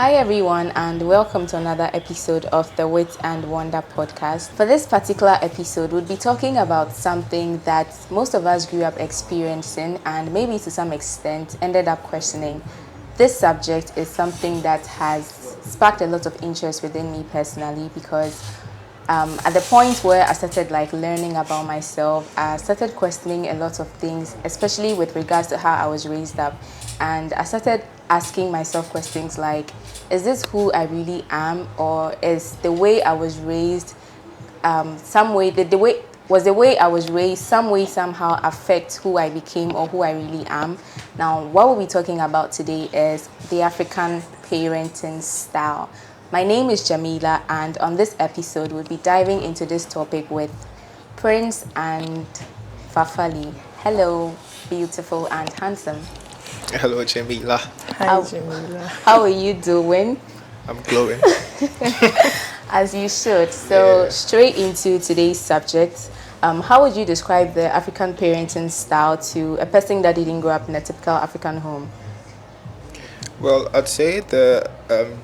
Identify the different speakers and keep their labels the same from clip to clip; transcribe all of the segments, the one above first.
Speaker 1: Hi everyone, and welcome to another episode of the WitnWonder Podcast. For this particular episode, we'll be talking about something that most of us grew up experiencing and maybe to some extent ended up questioning. This subject is something that has sparked a lot of interest within me personally because at the point where I started learning about myself, I started questioning a lot of things, especially with regards to how I was raised up. And I started asking myself questions like, is this who I really am, or is the way I was raised the way I was raised some way somehow affect who I became or who I really am? Now, what we'll be talking about today is the African parenting style. My name is Jamila, and on this episode, we'll be diving into this topic with Prince and Fafali. Hello, beautiful and handsome.
Speaker 2: Hello, Jamila.
Speaker 3: Hi, Jamila.
Speaker 1: How are you doing?
Speaker 2: I'm glowing.
Speaker 1: As you should. So, straight into today's subject. How would you describe the African parenting style to a person that didn't grow up in a typical African home?
Speaker 2: Well, I'd say the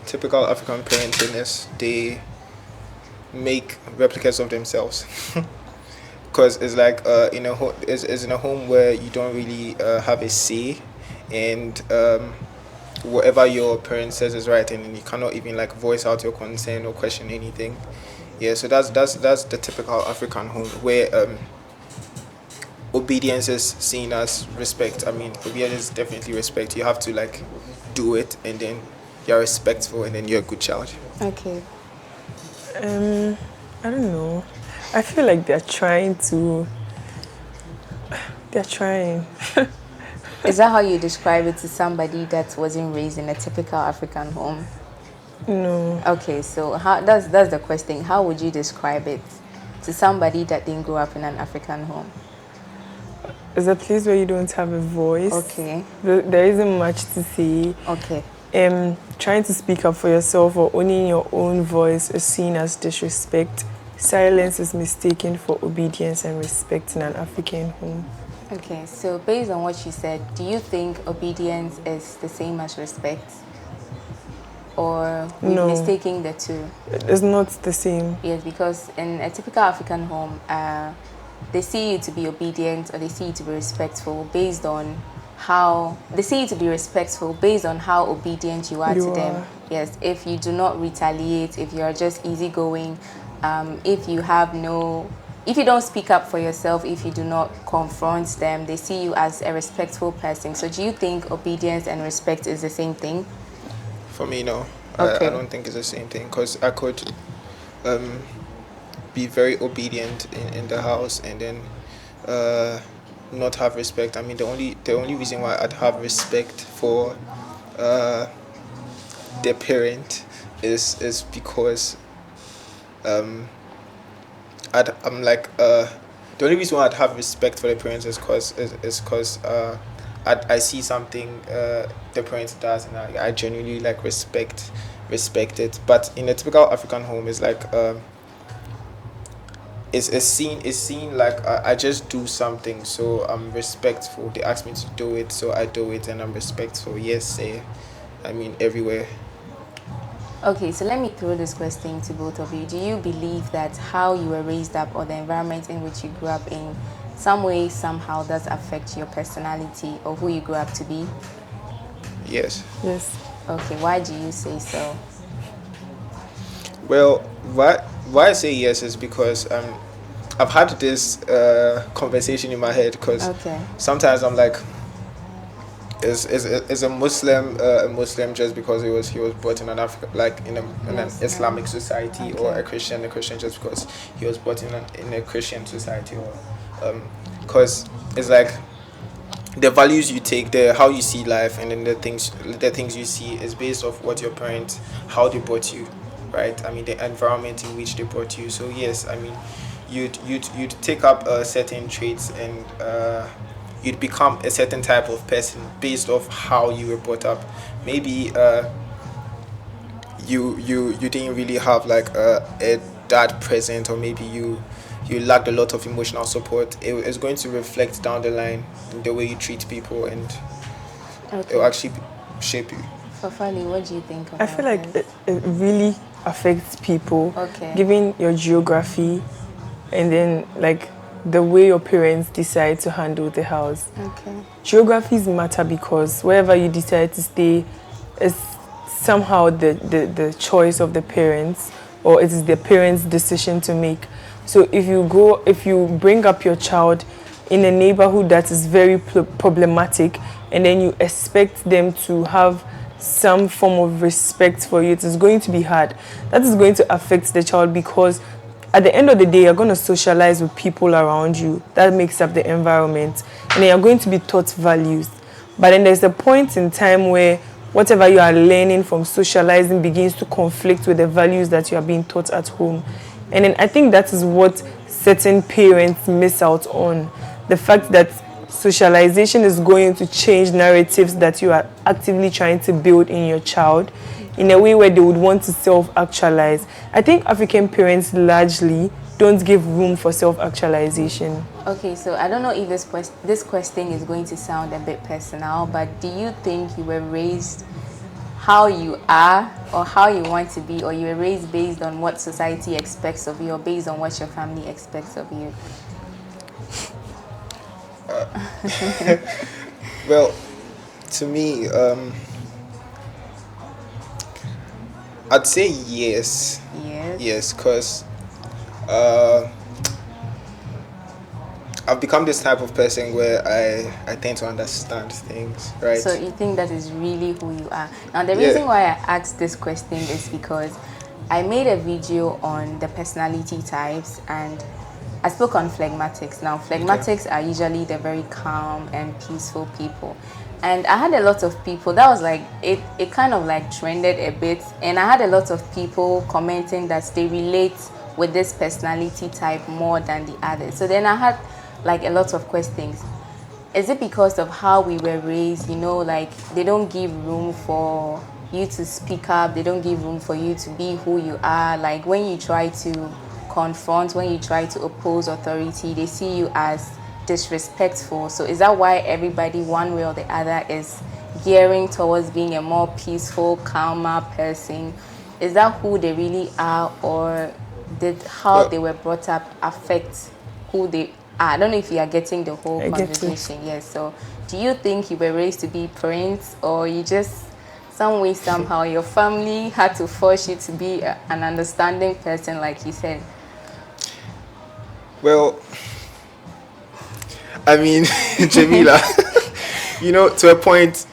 Speaker 2: typical African parenting is they make replicas of themselves. Because it's like it's in a home where you don't really have a say, and whatever your parent says is right, and you cannot even voice out your concern or question anything. Yeah, so that's the typical African home where obedience is seen as respect. I mean, obedience is definitely respect. You have to do it, and then you're respectful, and then you're a good child.
Speaker 1: Okay.
Speaker 3: I don't know. I feel like they're trying.
Speaker 1: Is that how you describe it to somebody that wasn't raised in a typical African home?
Speaker 3: No.
Speaker 1: Okay, so that's the question. How would you describe it to somebody that didn't grow up in an African home?
Speaker 3: It's a place where you don't have a voice.
Speaker 1: Okay.
Speaker 3: There isn't much to say.
Speaker 1: Okay.
Speaker 3: Trying to speak up for yourself or owning your own voice is seen as disrespect. Silence is mistaken for obedience and respect in an African home.
Speaker 1: Okay, so based on what you said, do you think obedience is the same as respect? Or we're mistaking the two?
Speaker 3: It's not the same.
Speaker 1: Yes, because in a typical African home, they see you to be obedient or they see you to be respectful based on how obedient you are to them. Yes, if you do not retaliate, if you are just easygoing, if you don't speak up for yourself, if you do not confront them, they see you as a respectful person. So do you think obedience and respect is the same thing?
Speaker 2: For me, no.
Speaker 1: Okay.
Speaker 2: I don't think it's the same thing, because I could be very obedient in the house and then not have respect. I mean, the only reason why I'd have respect for the parent is because the only reason why I'd have respect for the parents is because I see something the parents does, and I genuinely respect it. But in a typical African home, it's it's seen like I just do something, so I'm respectful. They ask me to do it, so I do it, and I'm respectful. Yes, everywhere.
Speaker 1: Okay, so let me throw this question to both of you. Do you believe that how you were raised up or the environment in which you grew up in some way, somehow does affect your personality or who you grew up to be?
Speaker 2: Yes.
Speaker 3: Yes.
Speaker 1: Okay, why do you say so?
Speaker 2: Well, why I say yes is because I've had this conversation in my head, because sometimes I'm like, is a Muslim just because he was brought in an an Islamic society, or a Christian just because he was brought in a Christian society, or because it's like the values you take, how you see life, and then the things you see is based off what your parents, how they brought you, right? I mean, the environment in which they brought you. So yes, I mean, you'd take up certain traits, and you'd become a certain type of person based off how you were brought up. Maybe you didn't really have a dad present, or maybe you lacked a lot of emotional support. It's going to reflect down the line in the way you treat people, and it will actually shape you.
Speaker 1: Fafali, what do you think about
Speaker 3: I feel like
Speaker 1: this?
Speaker 3: it really affects people,
Speaker 1: Okay.
Speaker 3: given your geography and then like the way your parents decide to handle the house.
Speaker 1: Okay.
Speaker 3: Geographies matter because wherever you decide to stay is somehow the choice of the parents, or it is the parents' decision to make. So if you bring up your child in a neighborhood that is very problematic, and then you expect them to have some form of respect for you, it is going to be hard. That is going to affect the child because at the end of the day, you're going to socialize with people around you. That makes up the environment. And then you're going to be taught values. But then there's a point in time where whatever you are learning from socializing begins to conflict with the values that you are being taught at home. And then I think that is what certain parents miss out on. The fact that socialization is going to change narratives that you are actively trying to build in your child in a way where they would want to self-actualize. I think African parents largely don't give room for self-actualization.
Speaker 1: Okay, so I don't know if this question is going to sound a bit personal, but do you think you were raised how you are or how you want to be, or you were raised based on what society expects of you or based on what your family expects of you?
Speaker 2: Well, to me, I'd say yes.
Speaker 1: Yes.
Speaker 2: Yes, because I've become this type of person where I tend to understand things, right?
Speaker 1: So you think that is really who you are. Now the reason why I asked this question is because I made a video on the personality types and I spoke on phlegmatics. Now phlegmatics are usually the very calm and peaceful people. And I had a lot of people, that was like, it kind of like trended a bit. And I had a lot of people commenting that they relate with this personality type more than the others. So then I had like a lot of questions. Is it because of how we were raised, you know, like they don't give room for you to speak up, they don't give room for you to be who you are. Like when you try to confront, when you try to oppose authority, they see you as disrespectful. So is that why everybody, one way or the other, is gearing towards being a more peaceful, calmer person? Is that who they really are, or did how they were brought up affect who they are? I don't know if you are getting the whole conversation. Yes. So do you think you were raised to be Prince, or you just some way somehow your family had to force you to be an understanding person, like you said?
Speaker 2: Well, I mean, Jamila, you know, to a point,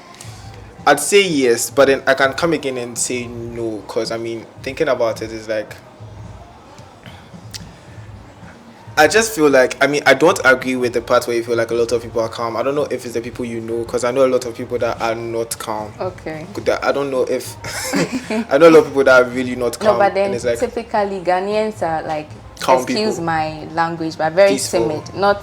Speaker 2: I'd say yes, but then I can come again and say no, because I mean, thinking about it is like, I just feel like, I mean, I don't agree with the part where you feel like a lot of people are calm. I don't know if it's the people you know, because I know a lot of people that are not calm.
Speaker 1: Okay.
Speaker 2: I don't know if, I know a lot of people that are really not calm.
Speaker 1: No, but then
Speaker 2: and it's like,
Speaker 1: typically Ghanaians are like,
Speaker 2: calm
Speaker 1: excuse
Speaker 2: people.
Speaker 1: my language, but very
Speaker 2: Peaceful.
Speaker 1: timid, not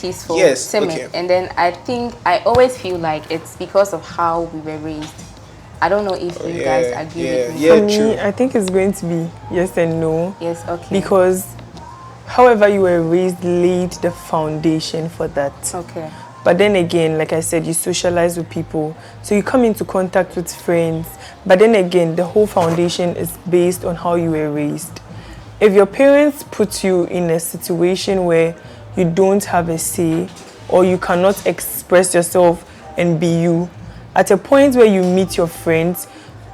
Speaker 1: peaceful,
Speaker 2: Yes,
Speaker 1: timid.
Speaker 2: okay.
Speaker 1: And then I think, I always feel like it's because of how we were raised. I don't know if you guys agree with me.
Speaker 2: Yeah,
Speaker 3: For
Speaker 2: true.
Speaker 3: me, I think it's going to be yes and no.
Speaker 1: Yes, okay.
Speaker 3: Because however you were raised laid the foundation for that.
Speaker 1: Okay.
Speaker 3: But then again, like I said, you socialize with people. So you come into contact with friends. But then again, the whole foundation is based on how you were raised. If your parents put you in a situation where you don't have a say, or you cannot express yourself and be you, at a point where you meet your friends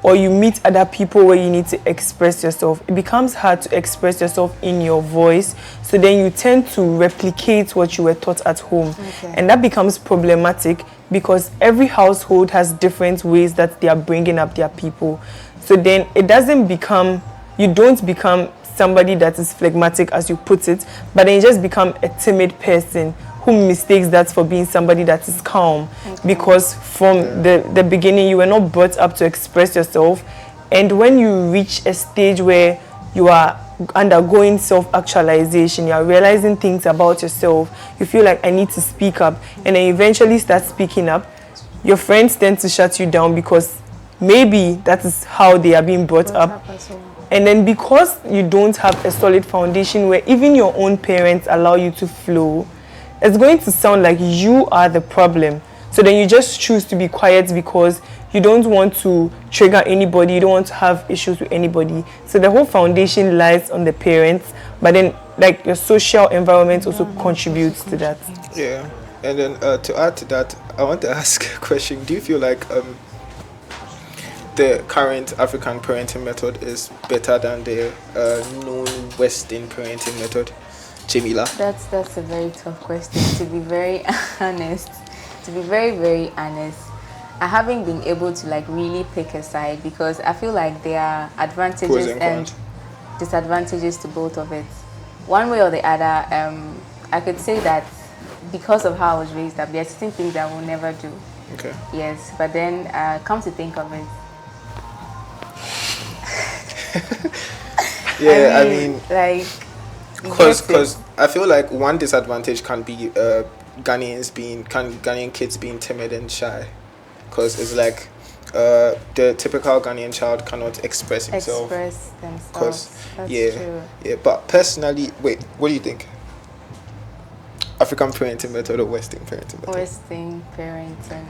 Speaker 3: or you meet other people where you need to express yourself, it becomes hard to express yourself in your voice. So then you tend to replicate what you were taught at home.
Speaker 1: Okay.
Speaker 3: And that becomes problematic because every household has different ways that they are bringing up their people. So then it doesn't become, you don't become somebody that is phlegmatic, as you put it, but then you just become a timid person who mistakes that for being somebody that is calm. Okay. Because from the beginning you were not brought up to express yourself, and when you reach a stage where you are undergoing self-actualization, you are realizing things about yourself, you feel like I need to speak up, and then eventually start speaking up, your friends tend to shut you down because maybe that is how they are being brought up. And then because you don't have a solid foundation where even your own parents allow you to flow, it's going to sound like you are the problem. So So then you just choose to be quiet because you don't want to trigger anybody, you don't want to have issues with anybody. So the whole foundation lies on the parents, but then like your social environment also contributes to that.
Speaker 2: Yeah. And then to add to that, I want to ask a question. Do you feel like the current African parenting method is better than the known Western parenting method? Jamila?
Speaker 1: That's a very tough question, to be very honest. To be very, very honest, I haven't been able to like really pick a side because I feel like there are advantages and disadvantages to both of it. One way or the other, I could say that because of how I was raised up, there are certain things I will never do.
Speaker 2: Okay.
Speaker 1: Yes, but then come to think of it.
Speaker 2: Yeah, I mean
Speaker 1: like,
Speaker 2: because I feel like one disadvantage can be Ghanaian kids being timid and shy, because it's like the typical Ghanaian child cannot express himself.
Speaker 1: Express themselves. That's true.
Speaker 2: Yeah. But personally, wait, what do you think? African parenting method or Western parenting method?
Speaker 1: Western parenting.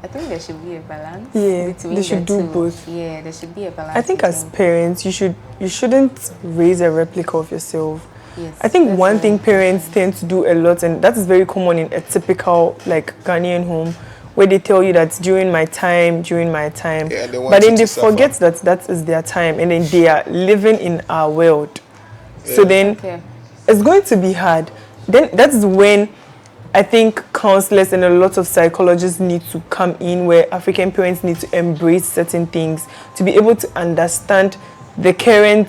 Speaker 1: I think there should be a balance.
Speaker 3: Yeah,
Speaker 1: between
Speaker 3: they should
Speaker 1: the
Speaker 3: do
Speaker 1: two.
Speaker 3: both.
Speaker 1: Yeah, there should be a balance.
Speaker 3: I think as parents, you shouldn't raise a replica of yourself.
Speaker 1: Yes,
Speaker 3: I think one thing parents tend to do a lot, and that is very common in a typical like Ghanaian home, where they tell you that during my time,
Speaker 2: Yeah,
Speaker 3: but then they forget that that is their time, and then they are living in our world. Yeah. So then it's going to be hard. Then that's when I think counselors and a lot of psychologists need to come in, where African parents need to embrace certain things to be able to understand the current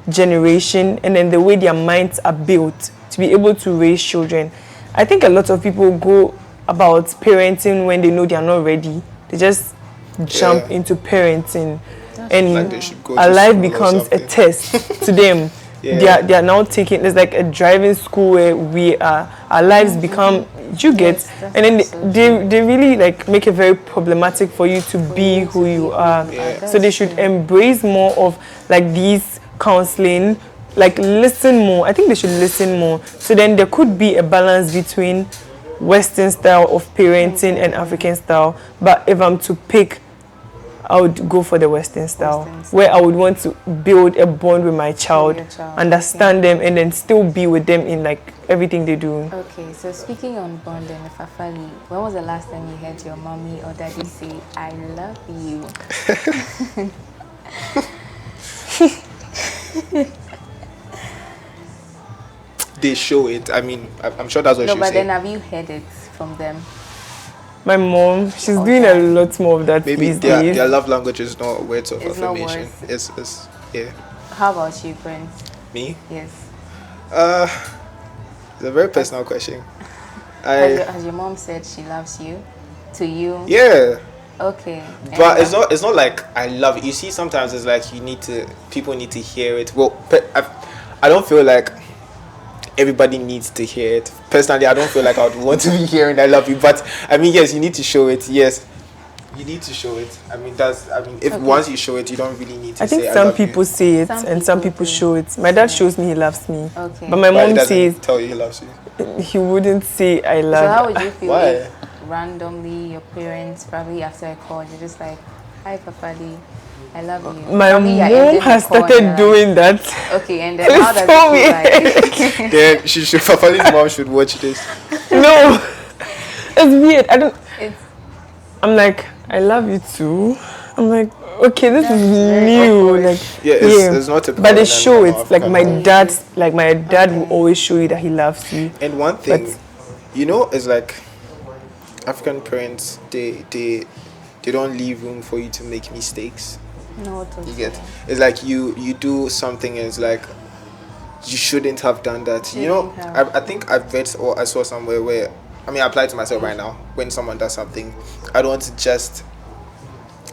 Speaker 3: generation and then the way their minds are built to be able to raise children. I think a lot of people go about parenting when they know they are not ready. They just jump into parenting, and
Speaker 2: like
Speaker 3: our life becomes a test to them. Yeah. They are now taking, it's like a driving school where our lives become, you get, and then they really like make it very problematic for you to be who you are.
Speaker 2: Yeah.
Speaker 3: So they should embrace more of like these counseling, like listen more. I think they should listen more. So then there could be a balance between Western style of parenting and African style. But if I'm to pick, I would go for the Western style, where I would want to build a bond with my child, understand them, and then still be with them in like everything they do.
Speaker 1: Okay, so speaking on bonding, Fafali, when was the last time you heard your mommy or daddy say, "I love you"?
Speaker 2: They show it. I mean, I'm sure that's what she said.
Speaker 1: No, but then have you heard it from them?
Speaker 3: My mom, she's doing a lot more of that
Speaker 2: Maybe
Speaker 3: these days.
Speaker 2: Their love language is not words of
Speaker 1: It's
Speaker 2: affirmation.
Speaker 1: not words.
Speaker 2: It's yeah.
Speaker 1: How about you, Prince?
Speaker 2: Me?
Speaker 1: Yes.
Speaker 2: It's a very personal question.
Speaker 1: Has your mom said she loves you? To you?
Speaker 2: Yeah.
Speaker 1: Okay.
Speaker 2: But it's not like I love it. You see, sometimes it's like people need to hear it. Well, I don't feel like everybody needs to hear it. Personally, I don't feel like I would want to be hearing "I love you," but I mean, yes, you need to show it. Yes, you need to show it. I mean, if once you show it, you don't really need to.
Speaker 3: I think
Speaker 2: say,
Speaker 3: some people say it and some people show it. My dad shows me he loves me,
Speaker 1: Okay.
Speaker 3: but my mom says
Speaker 2: tell you he loves you.
Speaker 3: He wouldn't say "I love."
Speaker 1: So how would you feel
Speaker 2: Why?
Speaker 1: if randomly your parents, probably after a call, you're just like, "Hi, Papali, I love you."
Speaker 3: My
Speaker 1: Probably you're
Speaker 3: mom
Speaker 1: ending the
Speaker 3: has
Speaker 1: call and
Speaker 3: started
Speaker 1: you're
Speaker 3: doing that.
Speaker 1: like, okay, and then how does it feel like?
Speaker 2: Then Fafali's mom should watch this.
Speaker 3: No, it's weird.
Speaker 1: It's
Speaker 3: I'm like, "I love you too." I'm like, okay, this is
Speaker 1: very
Speaker 3: new.
Speaker 1: awkward.
Speaker 3: Like,
Speaker 2: It's not a.
Speaker 3: but they show it. Like my dad will always show you that he loves you.
Speaker 2: And one thing, is like African parents, they don't leave room for you to make mistakes.
Speaker 1: No, totally.
Speaker 2: You get, it's like you do something and it's like you shouldn't have done that. I think I've read or I saw somewhere where, I mean, I apply to myself right now. When someone does something, I don't just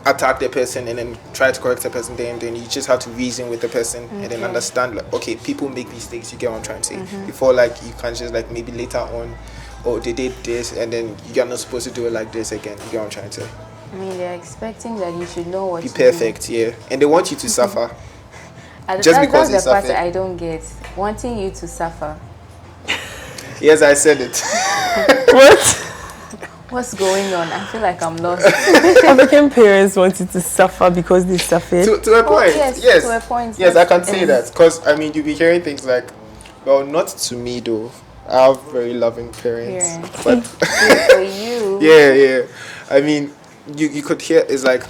Speaker 2: attack the person and then try to correct the person there and then. You just have to reason with the person and then understand, like, okay, people make mistakes. You get what I'm trying to say? Before, like, you can't just like maybe later on, oh, they did this and then you're not supposed to do it like this again. You get what I'm trying to say?
Speaker 1: I mean, they're expecting that you should know what
Speaker 2: be
Speaker 1: to
Speaker 2: perfect,
Speaker 1: do.
Speaker 2: yeah, and they want you to suffer.
Speaker 1: Just
Speaker 2: because
Speaker 1: that's
Speaker 2: they
Speaker 1: the part
Speaker 2: suffer.
Speaker 1: I don't get. Wanting you to suffer.
Speaker 2: Yes, I said it.
Speaker 3: What?
Speaker 1: What's going on? I feel like I'm lost.
Speaker 3: African parents want you to suffer because they suffered.
Speaker 2: To a point. Yes.
Speaker 1: To a point.
Speaker 2: Yes, I can say that. Because, I mean, you'll be hearing things like, well, not to me, though. I have very loving parents. But
Speaker 1: good for you.
Speaker 2: Yeah. I mean, you could hear, it's like,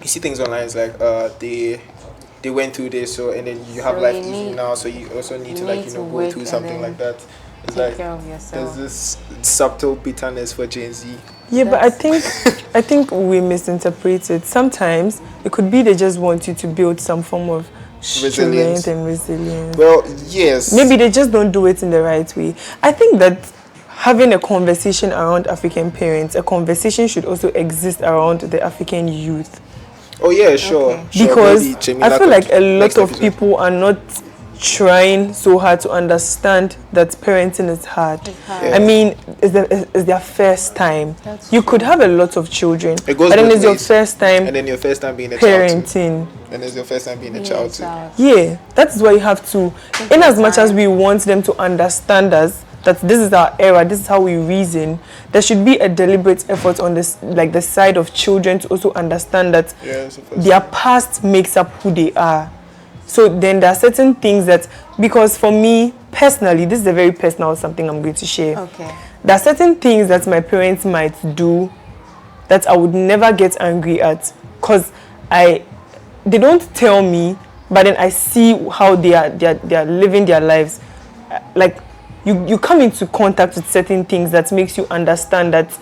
Speaker 2: you see things online, it's like, they went through this, so, and then you have life easy now, so you also need to, like, go through something like that. It's
Speaker 1: take
Speaker 2: like,
Speaker 1: care of yourself.
Speaker 2: there's this subtle bitterness for Gen Z.
Speaker 3: Yeah, but I think we misinterpret it. Sometimes it could be they just want you to build some form of strength and resilience.
Speaker 2: Well, yes.
Speaker 3: Maybe they just don't do it in the right way. I think that having a conversation around African parents, a conversation should also exist around the African youth.
Speaker 2: Oh yeah, sure.
Speaker 1: Okay.
Speaker 3: Because I feel like a lot of people are not trying so hard to understand that parenting is hard.
Speaker 2: Yeah.
Speaker 3: I mean, it's their first time. You could have a lot of children,
Speaker 2: It goes
Speaker 3: but then
Speaker 2: both
Speaker 3: it's your
Speaker 2: ways.
Speaker 3: first time
Speaker 2: And then your first time being a child too.
Speaker 3: parenting.
Speaker 2: And it's your first time being a child too.
Speaker 3: Yeah, that's why you have to, in as much as we want them to understand us, that this is our era, this is how we reason, there should be a deliberate effort on this, like the side of children to also understand that their past makes up who they are. So then there are certain things that, because for me personally, this is a very personal something I'm going to share.
Speaker 1: Okay.
Speaker 3: There are certain things that my parents might do that I would never get angry at, because they don't tell me, but then I see how they are living their lives. Like you come into contact with certain things that makes you understand that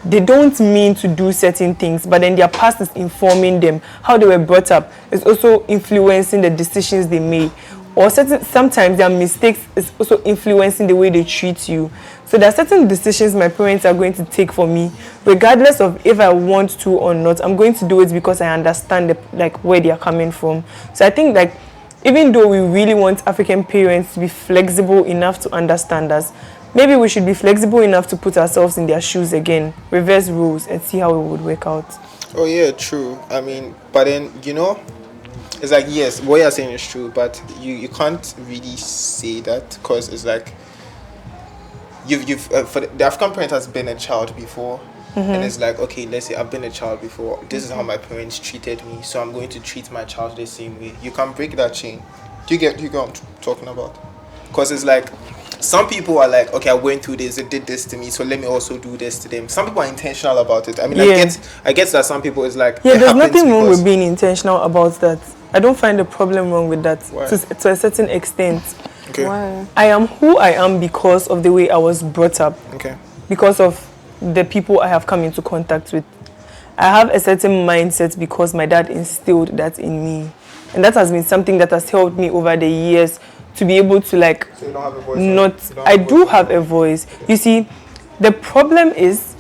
Speaker 3: they don't mean to do certain things, but then their past is informing them. How they were brought up is also influencing the decisions they make. Or sometimes their mistakes is also influencing the way they treat you. So there are certain decisions my parents are going to take for me, regardless of if I want to or not. I'm going to do it because I understand where they are coming from. So I think even though we really want African parents to be flexible enough to understand us, maybe we should be flexible enough to put ourselves in their shoes again, reverse roles, and see how it would work out.
Speaker 2: Oh yeah, true. I mean, but then it's like, yes, what you're saying is true, but you can't really say that, because it's like you've for the African parent has been a child before, and it's like, okay, let's say I've been a child before. This is how my parents treated me, so I'm going to treat my child the same way. You can break that chain. Do you get what I'm talking about? Because it's like, some people are like, okay, I went through this, they did this to me, so let me also do this to them. Some people are intentional about it. I mean, I guess that some people is like,
Speaker 3: yeah, there's nothing wrong with being intentional about that. I don't find a problem wrong with that.
Speaker 2: Why?
Speaker 3: To a certain extent.
Speaker 2: Okay.
Speaker 1: Why?
Speaker 3: I am who I am because of the way I was brought up.
Speaker 2: Okay.
Speaker 3: Because of the people I have come into contact with. I have a certain mindset because my dad instilled that in me. And that has been something that has helped me over the years to be able to
Speaker 2: So you don't have a voice?
Speaker 3: I do have a voice. You see, the problem is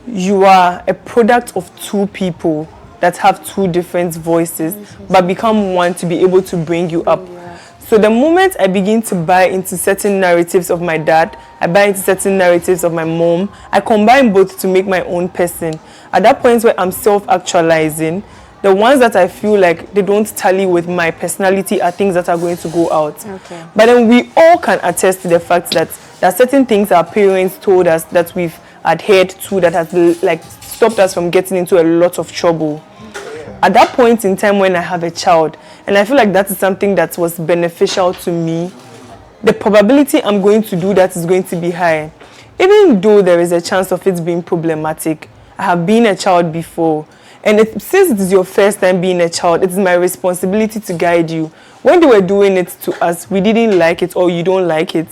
Speaker 3: you are a product of two people that have two different voices but become one to be able to bring you up. So the moment I begin to buy into certain narratives of my dad, I buy into certain narratives of my mom, I combine both to make my own person. At that point where I'm self-actualizing, the ones that I feel like they don't tally with my personality are things that are going to go out.
Speaker 1: Okay.
Speaker 3: But then we all can attest to the fact that there are certain things our parents told us that we've adhered to that has stopped us from getting into a lot of trouble. At that point in time when I have a child, and I feel like that is something that was beneficial to me, the probability I'm going to do that is going to be high. Even though there is a chance of it being problematic, I have been a child before. And since it is your first time being a child, it is my responsibility to guide you. When they were doing it to us, we didn't like it or you don't like it.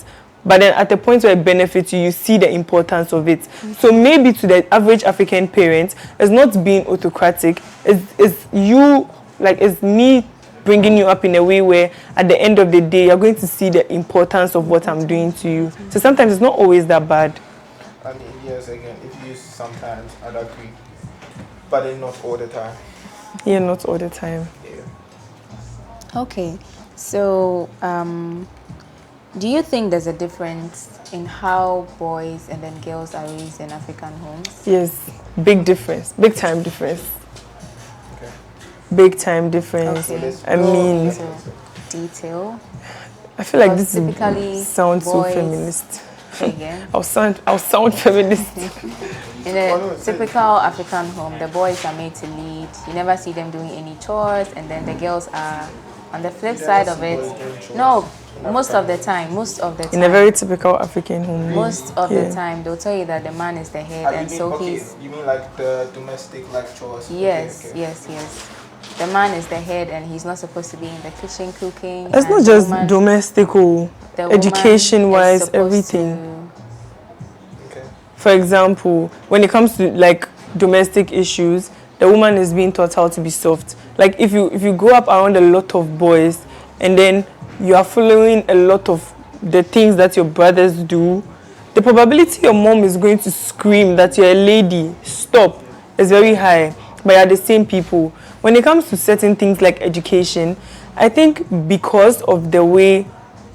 Speaker 3: But then at the point where it benefits you, you see the importance of it. So maybe to the average African parent, it's not being autocratic. It's me bringing you up in a way where at the end of the day, you're going to see the importance of what I'm doing to you. So sometimes it's not always that bad.
Speaker 2: I mean, yes, again, if you use sometimes, I'd agree. But then not all the time.
Speaker 3: Yeah, not all the time.
Speaker 2: Yeah.
Speaker 1: Okay. So, do you think there's a difference in how boys and then girls are raised in African homes?
Speaker 3: Yes, big difference. Big time difference.
Speaker 2: Okay.
Speaker 3: Big time difference.
Speaker 1: Okay.
Speaker 3: I mean,
Speaker 1: Detail.
Speaker 3: I feel like
Speaker 1: Because
Speaker 3: this
Speaker 1: typically
Speaker 3: sounds so
Speaker 1: boys-
Speaker 3: feminist.
Speaker 1: Again.
Speaker 3: I'll sound feminist.
Speaker 1: In a typical African home, the boys are made to lead. You never see them doing any chores, and then the girls are on the flip side of it. No, most of the time.
Speaker 3: In a very typical African home.
Speaker 1: Most of the time, they'll tell you that the man is the head, and so he's.
Speaker 2: You mean like the domestic like chores?
Speaker 1: Yes, yes. The man is the head, and he's not supposed to be in the kitchen cooking.
Speaker 3: It's not just domestic, education-wise, everything. For example, when it comes to like domestic issues, the woman is being taught how to be soft. Like if you grow up around a lot of boys, and then you are following a lot of the things that your brothers do, the probability your mom is going to scream that you're a lady, stop, is very high. But you're the same people. When it comes to certain things like education, I think because of the way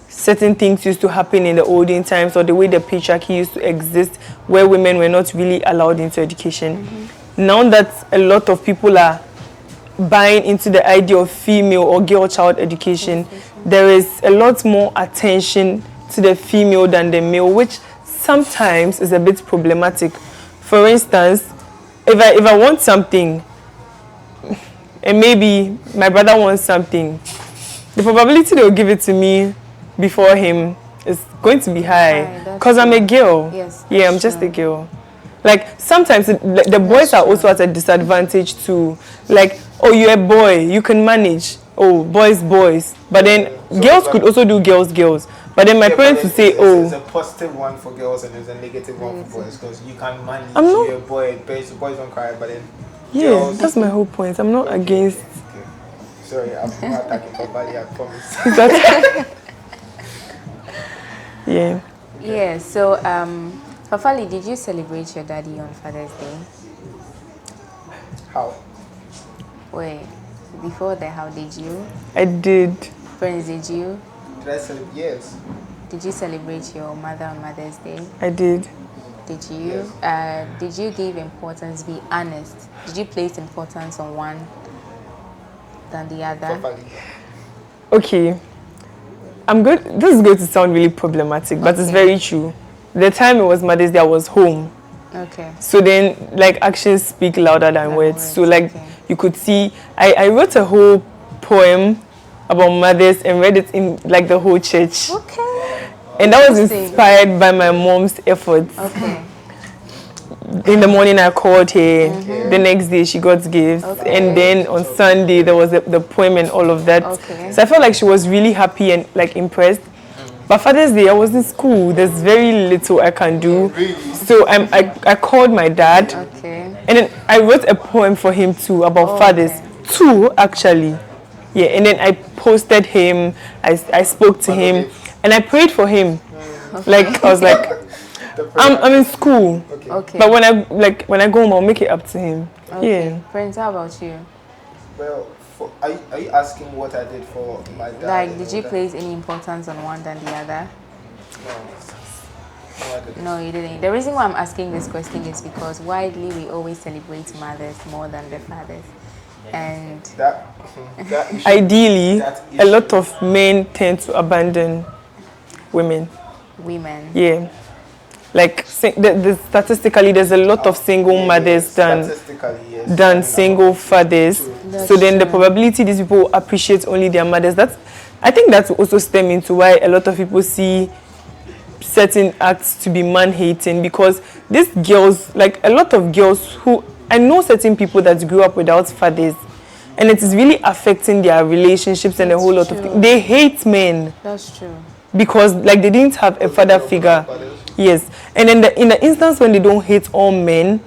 Speaker 3: certain things used to happen in the olden times, or the way the patriarchy used to exist, where women were not really allowed into education, now that a lot of people are buying into the idea of female or girl child education, there is a lot more attention to the female than the male, which sometimes is a bit problematic. For instance, if I want something, and maybe my brother wants something, the probability they'll give it to me before him is going to be high because I'm a girl.
Speaker 1: Yes,
Speaker 3: yeah, I'm just a girl. Like sometimes the boys are also at a disadvantage too. Like, oh, you're a boy, you can manage. Oh, boys. But then girls could also do girls. But then my parents would say, oh,
Speaker 2: it's a positive one for girls and it's a negative one for boys, because you can manage. You're a boy, boys don't cry, but then girls,
Speaker 3: that's my whole point. I'm not against.
Speaker 2: Okay. Sorry, I'm not attacking for body, I promise.
Speaker 3: Yeah.
Speaker 1: Yeah. So, Fafali, did you celebrate your daddy on Father's Day?
Speaker 2: How?
Speaker 1: Wait, before that, how did you?
Speaker 3: I did.
Speaker 1: Friends, did you?
Speaker 2: Did I celebrate? Yes.
Speaker 1: Did you celebrate your mother on Mother's Day?
Speaker 3: I did.
Speaker 1: Did you?
Speaker 2: Yes.
Speaker 1: Did you give importance? Be honest. Did you place importance on one than the other?
Speaker 3: Okay. This is going to sound really problematic, but it's very true. The time it was Mother's Day, I was home.
Speaker 1: Okay.
Speaker 3: So then, like, actions speak louder than words. So, like, you could see, I wrote a whole poem about mothers and read it in, like, the whole church.
Speaker 1: Okay.
Speaker 3: And that was inspired by my mom's efforts.
Speaker 1: Okay.
Speaker 3: In the morning, I called her. The next day, she got gifts. And then on Sunday, there was the poem and all of that.
Speaker 1: Okay.
Speaker 3: So I felt like she was really happy and, like, impressed. But Father's Day, I was in school. There's very little I can do. So I called my dad.
Speaker 1: Okay.
Speaker 3: And then I wrote a poem for him too about fathers. Two, actually. Yeah, and then I posted him. I spoke to him. And I prayed for him. Like, I was like, I'm in school.
Speaker 1: Okay.
Speaker 3: But when I go home, I'll make it up to him.
Speaker 1: Okay.
Speaker 3: Yeah.
Speaker 1: Friends, how about you?
Speaker 2: Well, are you asking what I did for my dad?
Speaker 1: Like, did you place any importance on one than the other?
Speaker 2: No, I didn't.
Speaker 1: No, you didn't. The reason why I'm asking this question is because widely we always celebrate mothers more than the fathers. And
Speaker 2: that issue,
Speaker 3: ideally,
Speaker 2: that
Speaker 3: a lot of men tend to abandon women. Yeah. Like, statistically, there's a lot of single mothers than single fathers. So then the probability these people appreciate only their mothers, I think that's also stemming to why a lot of people see certain acts to be man-hating, because these girls, like a lot of girls who, I know certain people that grew up without fathers, and it is really affecting their relationships and a whole lot of things. They hate men.
Speaker 1: That's true.
Speaker 3: Because like they didn't have a father figure. Yes. And then in the instance when they don't hate all men,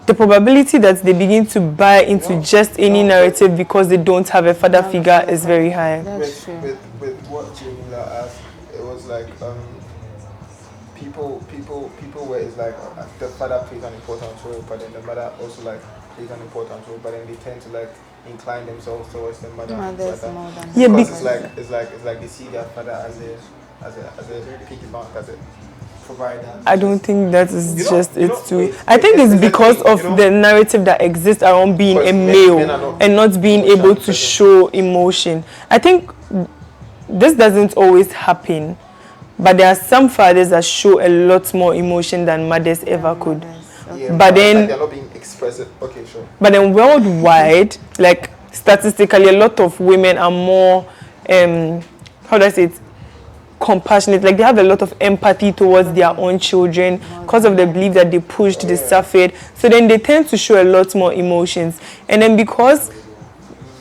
Speaker 3: the probability that they begin to buy into just any narrative because they don't have a father figure is very high.
Speaker 1: That's true.
Speaker 2: With what Jamila asked, it was like people where it's like the father plays an important role, but then the mother also like plays an important role, but then they tend to like incline themselves towards the mother.
Speaker 3: Yeah,
Speaker 2: because it's like they see their father as a piggy bank, as a provider.
Speaker 3: I don't think that is too. I think it's because of the narrative that exists around being a male and not being able to show emotion. I think this doesn't always happen, But there are some fathers that show a lot more emotion than mothers ever could.
Speaker 1: Okay.
Speaker 2: Yeah,
Speaker 3: But then
Speaker 2: like they're not being expressive. Okay, sure.
Speaker 3: But then worldwide, like statistically, a lot of women are more, how do I say it, compassionate. Like they have a lot of empathy towards their own children because of the belief that they pushed, they suffered. So then they tend to show a lot more emotions. And then because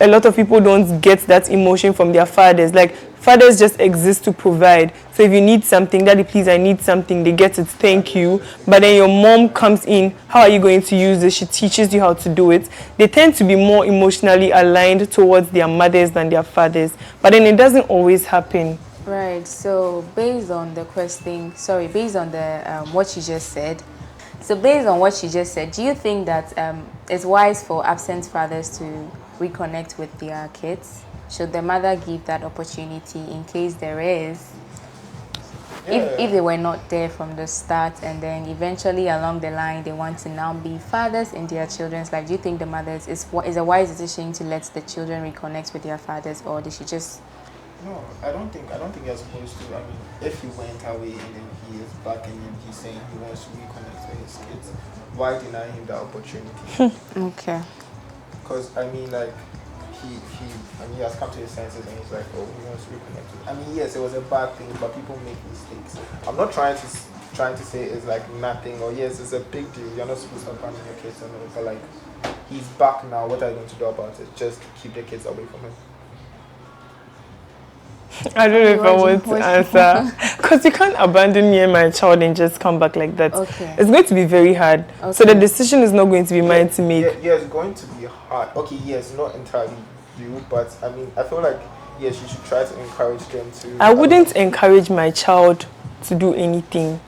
Speaker 3: a lot of people don't get that emotion from their fathers, like fathers just exist to provide. So if you need something, daddy, please, I need something, they get it, thank you. But then your mom comes in, how are you going to use this? She teaches you how to do it. They tend to be more emotionally aligned towards their mothers than their fathers. But then it doesn't always happen.
Speaker 1: Right. So based on the what you just said. So based on what you just said, do you think that it's wise for absent fathers to reconnect with their kids? Should the mother give that opportunity in case there is? If they were not there from the start and then eventually along the line they want to now be fathers in their children's life, do you think the mothers is a wise decision to let the children reconnect with their fathers, or they should just...
Speaker 2: No, I don't think you're supposed to. I mean, if he went away and then he is back and then he's saying he wants to reconnect with his kids, why deny him that opportunity?
Speaker 1: Okay.
Speaker 2: Because I mean, like he has come to his senses and he's like, oh, he wants to reconnect with. I mean, yes, it was a bad thing, but people make mistakes. I'm not trying to say it's like nothing, or yes, it's a big deal. You're not supposed to abandon your kids and all, but like he's back now. What are you going to do about it? Just keep the kids away from him.
Speaker 3: I don't know if I want to answer, because you can't abandon me and my child and just come back like that.
Speaker 1: Okay.
Speaker 3: It's going to be very hard.
Speaker 1: Okay.
Speaker 3: So the decision is not going to be mine to make.
Speaker 2: Yeah, it's going to be hard. Okay, yes, not entirely you, but I mean, I feel like yes, you should try to encourage them to.
Speaker 3: I wouldn't encourage my child to do anything.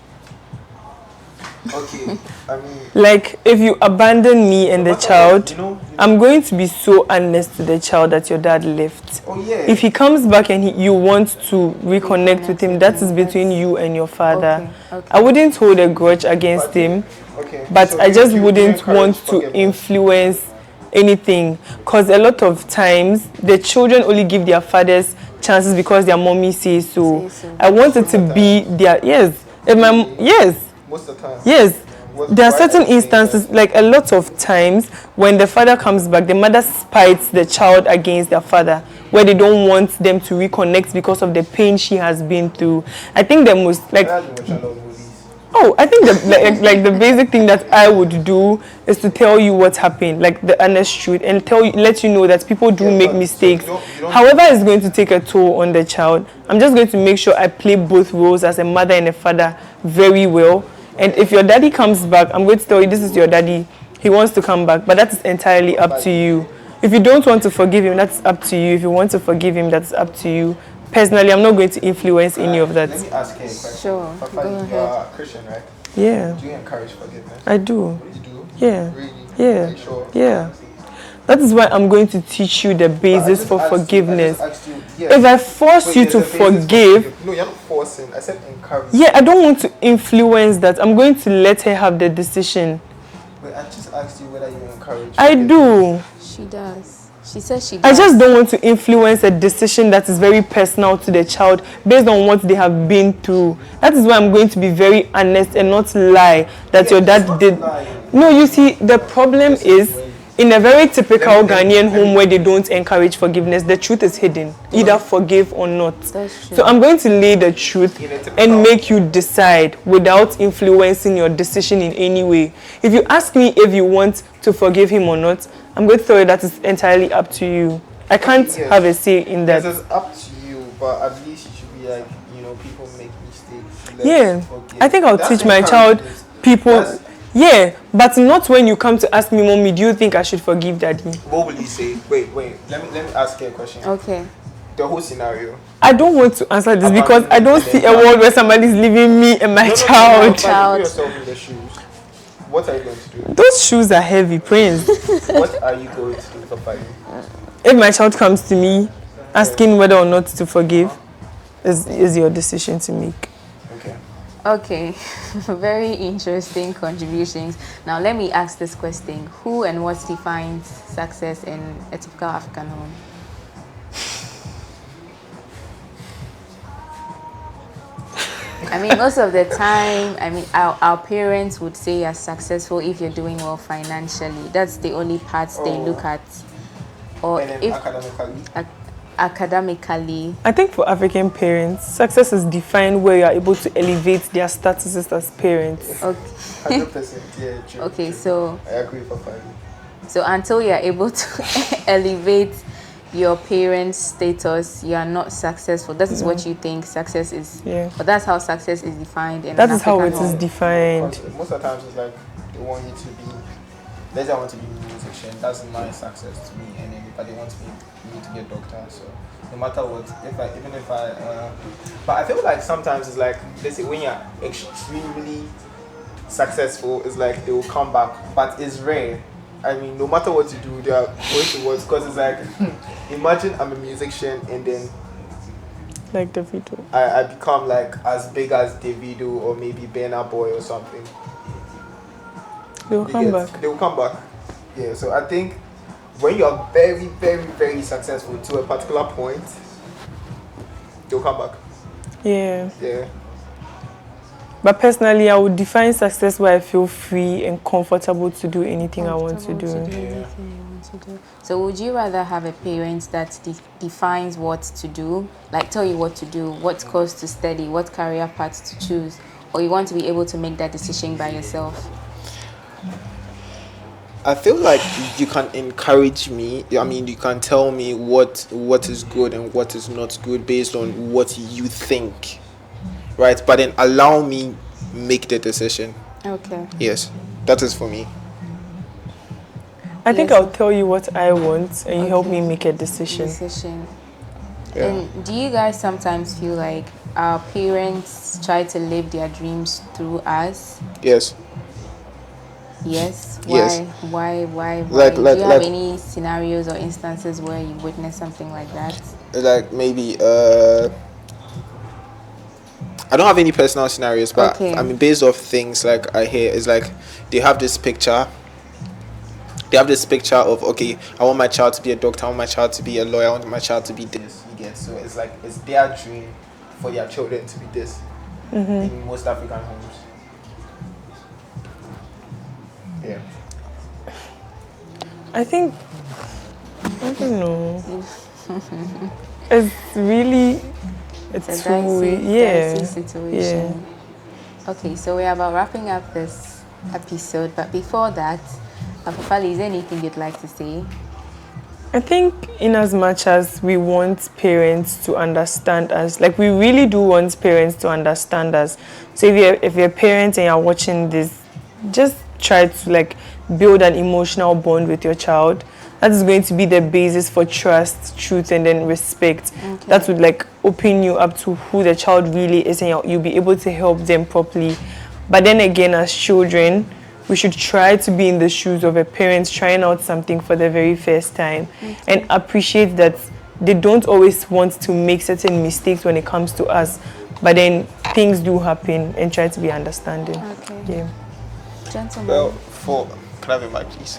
Speaker 2: Okay, I mean,
Speaker 3: like if you abandon me and the child,
Speaker 2: you know,
Speaker 3: I'm going to be so honest to the child that your dad left.
Speaker 2: Oh yeah.
Speaker 3: If he comes back and you want to reconnect with him, that is between you and your father.
Speaker 1: Okay.
Speaker 3: I wouldn't hold a grudge against him, but
Speaker 2: So
Speaker 3: I just
Speaker 2: you
Speaker 3: wouldn't want to
Speaker 2: forgiveness.
Speaker 3: influence anything, because a lot of times the children only give their fathers chances because their mommy says so. I want it to be their
Speaker 2: Most of the time.
Speaker 3: Yes, there are certain instances, like a lot of times, when the father comes back, the mother spites the child against their father, where they don't want them to reconnect because of the pain she has been through. I think the most, like, I think the basic thing that I would do is to tell you what happened, like the honest truth, and let you know that people do make mistakes.
Speaker 2: So you don't
Speaker 3: However, it's going to take a toll on the child. I'm just going to make sure I play both roles as a mother and a father very well. And if your daddy comes back, I'm going to tell you, this is your daddy. He wants to come back, but that is entirely up to you. If you don't want to forgive him, that's up to you. If you want to forgive him, that's up to you. Personally, I'm not going to influence any of that.
Speaker 2: Let me ask you a question.
Speaker 1: Sure.
Speaker 2: Papa,
Speaker 1: Go
Speaker 2: you
Speaker 1: ahead.
Speaker 2: are a Christian, right?
Speaker 3: Yeah,
Speaker 2: Do you encourage forgiveness?
Speaker 3: I do.
Speaker 2: You do?
Speaker 3: Yeah,
Speaker 2: Really?
Speaker 3: yeah,
Speaker 2: Are you sure?
Speaker 3: yeah. That is why I'm going to teach you the basis for forgiveness.
Speaker 2: Yes.
Speaker 3: If I force
Speaker 2: Wait,
Speaker 3: you
Speaker 2: there's
Speaker 3: to
Speaker 2: a basis for
Speaker 3: forgive,
Speaker 2: no, you're not forcing. I said encourage.
Speaker 3: yeah, I don't want to influence that. I'm going to let her have the decision.
Speaker 2: But I just asked you whether you encourage.
Speaker 3: I do.
Speaker 1: She does. She says she does.
Speaker 3: I just don't want to influence a decision that is very personal to the child based on what they have been through. That is why I'm going to be very honest and not lie that your dad did. No, you see, the problem is, in a very typical Ghanaian home where they don't encourage forgiveness, the truth is hidden, either forgive or not.
Speaker 1: That's true.
Speaker 3: So I'm going to lay the truth and make you decide without influencing your decision in any way. If you ask me if you want to forgive him or not, I'm going to tell you that it's entirely up to you. I can't have a say in that.
Speaker 2: Yes, it's up to you, but at least you should be like, people make mistakes.
Speaker 3: Yeah,
Speaker 2: forgive.
Speaker 3: I think I'll
Speaker 2: That's
Speaker 3: teach my child people.
Speaker 2: That's-
Speaker 3: Yeah, but not when you come to ask me, Mommy, do you think I should forgive Daddy?
Speaker 2: What will you say? Wait. Let me ask you a question.
Speaker 1: Okay.
Speaker 2: The whole scenario.
Speaker 3: I don't want to answer this because I don't see a world where somebody's leaving me and my child.
Speaker 2: Put yourself in the shoes. What are you going to do?
Speaker 3: Those shoes are heavy, Prince.
Speaker 2: What are you going to do for 5 years?
Speaker 3: If my child comes to me asking whether or not to forgive, is your decision to make.
Speaker 1: Okay, very interesting contributions. Now let me ask this question. Who and what defines success in a typical African home? I mean, most of the time, I mean, our parents would say you're successful if you're doing well financially. That's the only part they look at. Or
Speaker 2: And then
Speaker 1: if
Speaker 2: academically?
Speaker 1: Academically.
Speaker 3: I think for African parents, success is defined where you are able to elevate their statuses as parents.
Speaker 1: Okay.
Speaker 2: 100%, yeah, true.
Speaker 1: Okay,
Speaker 2: true.
Speaker 1: so
Speaker 2: I agree for 5.
Speaker 1: so until you're able to elevate your parents' status, you are not successful. That is what you think success is.
Speaker 3: Yeah.
Speaker 1: But that's how success is defined in
Speaker 3: That
Speaker 1: an
Speaker 3: is how it
Speaker 1: African
Speaker 3: is
Speaker 1: home.
Speaker 3: defined.
Speaker 2: Because most of the times it's like they want you to be, let's say I want to be a musician, that's my success to me, and then but they want me to be a doctor. So no matter what, but I feel like sometimes it's like, let's say when you're extremely successful, it's like they will come back, but it's rare. I mean, no matter what you do, they are going towards, because it's like, imagine I'm a musician and then
Speaker 3: Like Davido.
Speaker 2: I become like as big as Davido or maybe Burna Boy or something.
Speaker 3: They will come back.
Speaker 2: They will come back. Yeah, so I think when you're very, very, very successful to a particular point, they'll come back.
Speaker 3: Yeah.
Speaker 2: Yeah.
Speaker 3: But personally, I would define success where I feel free and comfortable to do anything I want to do.
Speaker 1: Anything you want to do. So would you rather have a parent that defines what to do, like tell you what to do, what course to study, what career path to choose, or you want to be able to make that decision by yourself?
Speaker 2: I feel like you can encourage me. I mean, you can tell me what is good and what is not good based on what you think, right? But then allow me make the decision.
Speaker 1: Okay.
Speaker 2: Yes, that is for me.
Speaker 3: I think
Speaker 1: Yes.
Speaker 3: I'll tell you what I want and you help me make a decision.
Speaker 2: Yeah.
Speaker 1: And do you guys sometimes feel like our parents try to live their dreams through us?
Speaker 2: Yes.
Speaker 1: Yes.
Speaker 2: Yes.
Speaker 1: Why?
Speaker 2: Like-
Speaker 1: Do you have
Speaker 2: like-
Speaker 1: any scenarios or instances where you witnessed something like that?
Speaker 2: Like maybe I don't have any personal scenarios, but
Speaker 1: Okay.
Speaker 2: I mean, based off things like I hear, is like they have this picture. They have this picture of, okay, I want my child to be a doctor, I want my child to be a lawyer, I want my child to be this. You get, so it's like it's their dream for their children to be this in most African homes. Yeah.
Speaker 3: I think, I don't know. It's really
Speaker 1: It's a
Speaker 3: yeah.
Speaker 1: dicey situation. Okay, so we're about wrapping up this episode, but before that, Afafali, is there anything you'd like to say?
Speaker 3: I think in as much as we want parents to understand us, like we really do want parents to understand us. So if you're a parent and you're watching this, just try to like build an emotional bond with your child. That is going to be the basis for trust, truth, and then respect.
Speaker 1: Okay.
Speaker 3: That would like open you up to who the child really is, and you'll be able to help them properly. But then again, as children, we should try to be in the shoes of a parent trying out something for the very first time, and appreciate that they don't always want to make certain mistakes when it comes to us, but then things do happen, and try to be understanding.
Speaker 1: Okay.
Speaker 3: Yeah.
Speaker 1: Gentlemen.
Speaker 2: Well, can I have a mic, please?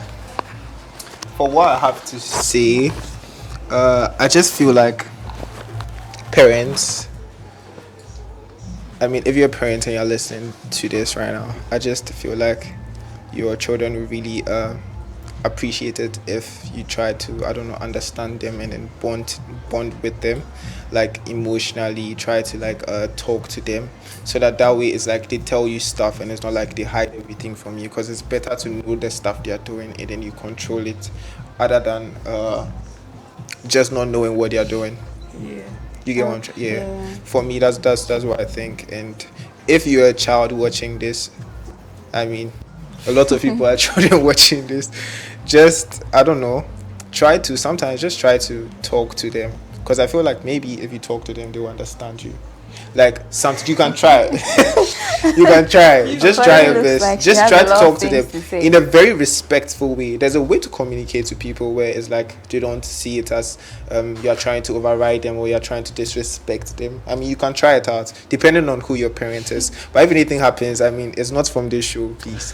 Speaker 2: For what I have to say, I just feel like parents. I mean, if you're a parent and you're listening to this right now, I just feel like your children will really appreciate it if you try to, I don't know, understand them and then bond with them, like emotionally. Try to like talk to them, so that way it's like they tell you stuff and it's not like they hide everything from you, because it's better to know the stuff they are doing and then you control it, other than just not knowing what they are doing.
Speaker 3: Yeah.
Speaker 2: You get what I'm trying? Yeah. For me, that's what I think. And if you're a child watching this, I mean, a lot of people are children watching this. Just, I don't know, try to talk to them, because I feel like maybe if you talk to them, they will understand you. Like something you can try. You can try. Just try your best.
Speaker 1: Like
Speaker 2: just try to talk to them
Speaker 1: to
Speaker 2: in a very respectful way. There's a way to communicate to people where it's like they don't see it as you're trying to override them or you're trying to disrespect them. I mean, you can try it out depending on who your parent is. But if anything happens, I mean, it's not from this show, please.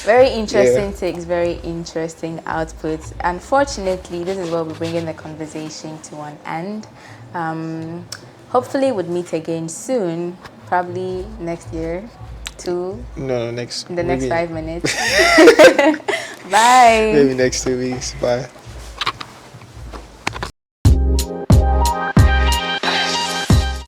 Speaker 1: Very interesting takes, very interesting outputs. Unfortunately, this is where we're bringing the conversation to an end. hopefully would meet again soon, probably next year, too.
Speaker 2: No, next.
Speaker 1: In the next
Speaker 2: maybe,
Speaker 1: 5 minutes. Bye.
Speaker 2: maybe next 2 weeks. Bye.